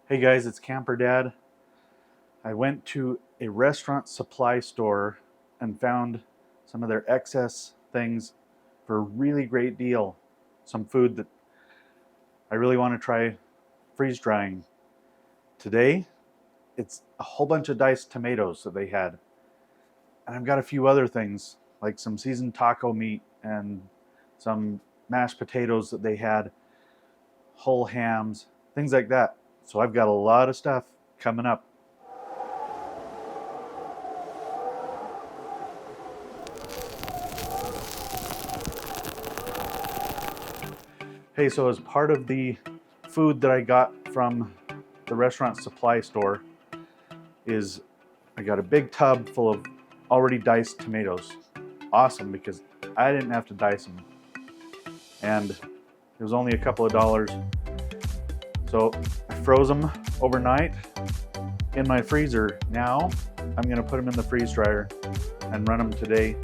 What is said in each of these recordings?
Hey guys, it's Camper Dad. I went to a restaurant supply store and found some of their excess things for a really great deal. Some food that I really want to try freeze drying. Today, it's a whole bunch of diced tomatoes that they had. And I've got a few other things, like some seasoned taco meat and some mashed potatoes that they had, whole hams, things like that. So I've got a lot of stuff coming up. Hey, so as part of the food that I got from the restaurant supply store is I got a big tub full of already diced tomatoes. Awesome, because I didn't have to dice them. And it was only a couple of dollars. So I froze them overnight in my freezer. Now I'm gonna put them in the freeze dryer and run them today.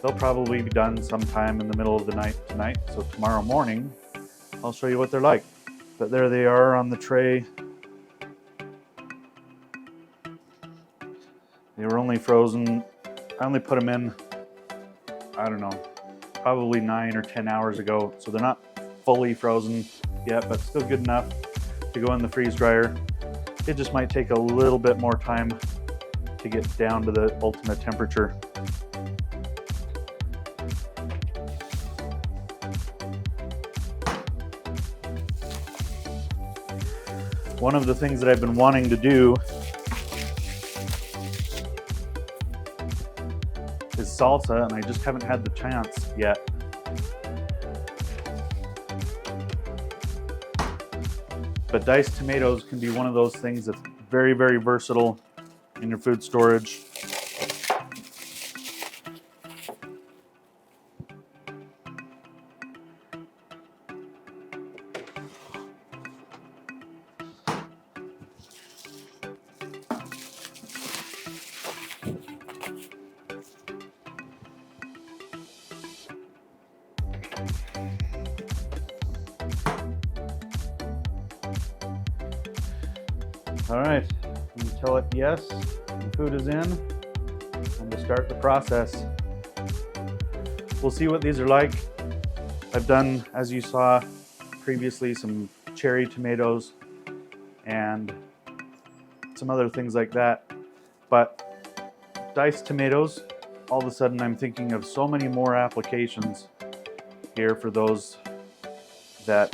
They'll probably be done sometime in the middle of the night tonight. So tomorrow morning, I'll show you what they're like. But there they are on the tray. They were only frozen. I only put them in, I don't know, probably 9 or 10 hours ago. So they're not fully frozen yet, but still good enough to go in the freeze dryer. It just might take a little bit more time to get down to the ultimate temperature. One of the things that I've been wanting to do is salsa, and I just haven't had the chance yet. But diced tomatoes can be one of those things that's very, very versatile in your food storage. All right, I'm gonna tell it yes, the food is in, and to start the process. We'll see what these are like. I've done, as you saw previously, some cherry tomatoes and some other things like that. But diced tomatoes, all of a sudden I'm thinking of so many more applications here for those that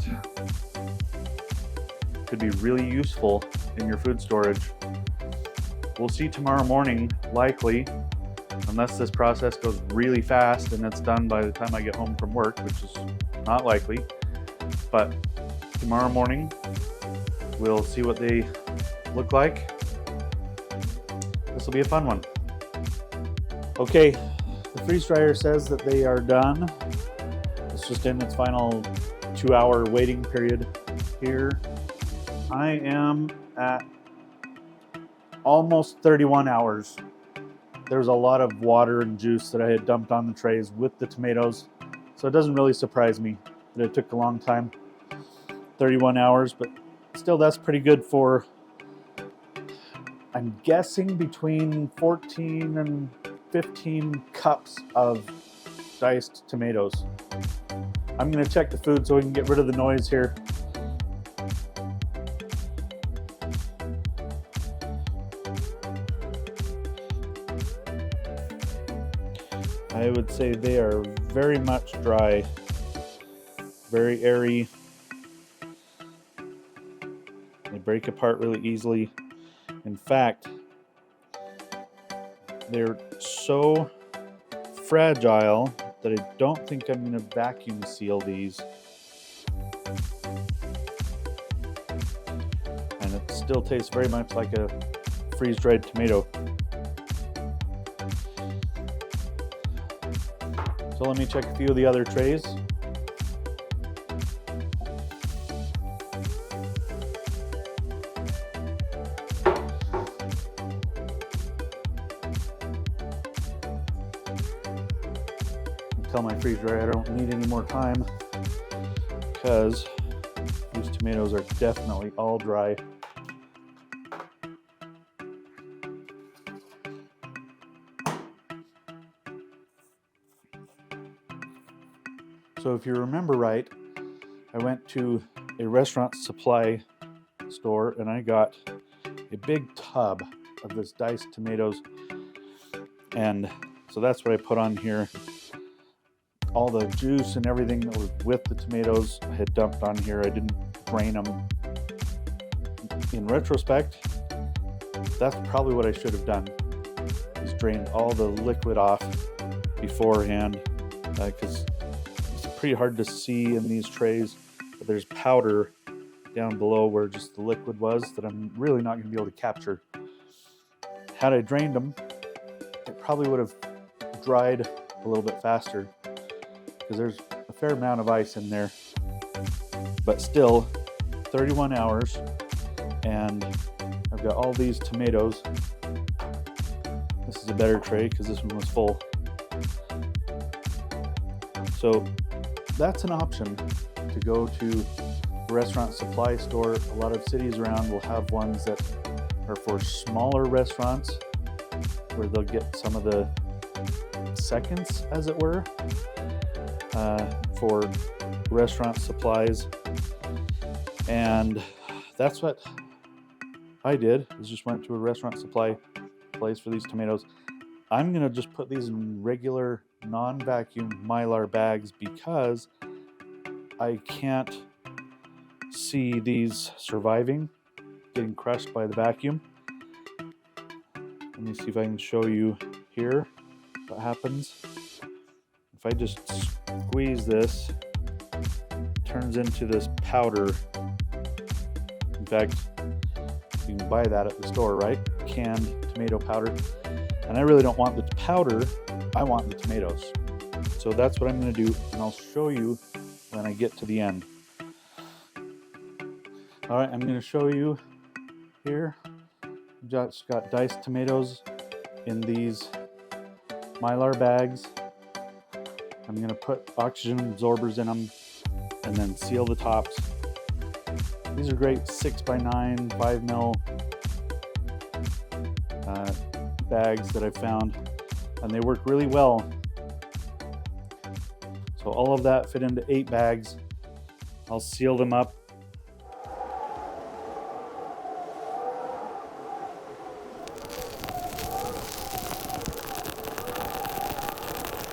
could be really useful in your food storage. We'll see tomorrow morning, likely, unless this process goes really fast and it's done by the time I get home from work, which is not likely. But tomorrow morning, we'll see what they look like. This will be a fun one. Okay, the freeze dryer says that they are done. It's just in its final 2-hour waiting period here. I am at almost 31 hours. There's a lot of water and juice that I had dumped on the trays with the tomatoes, so it doesn't really surprise me that it took a long time. 31 hours, but still that's pretty good for, I'm guessing, between 14 and 15 cups of diced tomatoes. I'm gonna check the food so we can get rid of the noise here. I would say they are very much dry, very airy. They break apart really easily. In fact, they're so fragile that I don't think I'm going to vacuum seal these. And it still tastes very much like a freeze-dried tomato. So let me check a few of the other trays. Tell my freeze dryer I don't need any more time because these tomatoes are definitely all dry. So if you remember right, I went to a restaurant supply store and I got a big tub of this diced tomatoes, and so that's what I put on here. All the juice and everything that was with the tomatoes I had dumped on here. I didn't drain them. In retrospect, that's probably what I should have done, is drained all the liquid off beforehand, because it's pretty hard to see in these trays, but there's powder down below where just the liquid was that I'm really not going to be able to capture. Had I drained them, it probably would have dried a little bit faster, because there's a fair amount of ice in there. But still, 31 hours, and I've got all these tomatoes. This is a better tray because this one was full. So that's an option, to go to a restaurant supply store. A lot of cities around will have ones that are for smaller restaurants, where they'll get some of the seconds, as it were, for restaurant supplies. And that's what I did, is just went to a restaurant supply place for these tomatoes. I'm gonna just put these in regular non-vacuum Mylar bags because I can't see these surviving, getting crushed by the vacuum. Let me see if I can show you here what happens. If I just squeeze this, it turns into this powder. In fact, you can buy that at the store, right? Canned tomato powder. And I really don't want the powder, I want the tomatoes. So that's what I'm going to do, and I'll show you when I get to the end. All right, I'm going to show you here. Just got diced tomatoes in these Mylar bags. I'm going to put oxygen absorbers in them and then seal the tops. These are great 6x9, 5mm bags that I found, and they work really well. So all of that fit into 8 bags. I'll seal them up